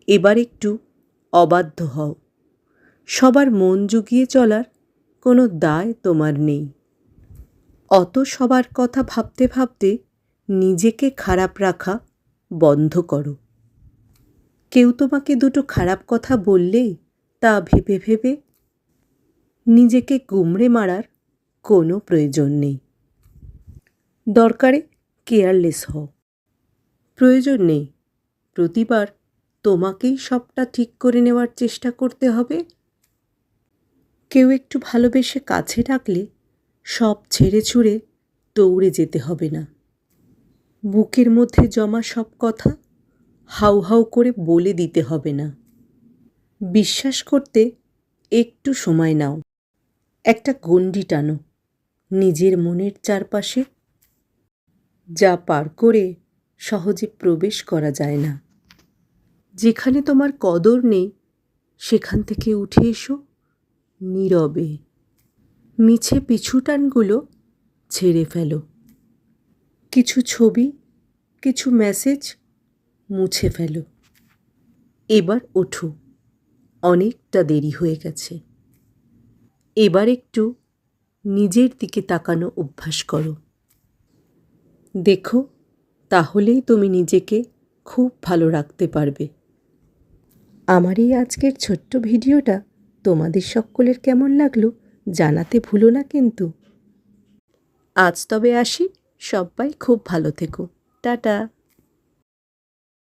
এবার একটু অবাধ্য হও। সবার মন জুগিয়ে চলার কোনো দায় তোমার নেই। অত সবার কথা ভাবতে ভাবতে নিজেকে খারাপ রাখা বন্ধ করো। কেউ তোমাকে দুটো খারাপ কথা বললেই তা ভেবে ভেবে নিজেকে গুমড়ে মারার কোনো প্রয়োজন নেই। দরকারে কেয়ারলেস হও। প্রয়োজন নেই প্রতিবার তোমাকেই সবটা ঠিক করে নেওয়ার চেষ্টা করতে হবে। কেউ একটু ভালোবেসে কাছে ডাকলে সব ছেড়ে ছুড়ে দৌড়ে যেতে হবে না। বুকের মধ্যে জমা সব কথা হাউ হাউ করে বলে দিতে হবে না। বিশ্বাস করতে একটু সময় নাও। একটা গণ্ডি টানো নিজের মনের চারপাশে, যা পার করে সহজে প্রবেশ করা যায় না। যেখানে তোমার কদর নেই সেখান থেকে উঠে এসো নীরবে। মিছে পিছুটানগুলো ছেড়ে ফেলো। কিছু ছবি, কিছু মেসেজ মুছে ফেলো। এবার ওঠো, অনেকটা দেরি হয়ে গেছে। এবার একটু নিজের দিকে তাকানো অভ্যাস করো। দেখো, তাহলেই তুমি নিজেকে খুব ভালো রাখতে পারবে। আমার এই আজকের ছোট্ট ভিডিওটা তোমাদের সকলের কেমন লাগলো জানাতে ভুলো না কিন্তু। আজ তবে আসি, সবাই খুব ভালো থেকো। টাটা।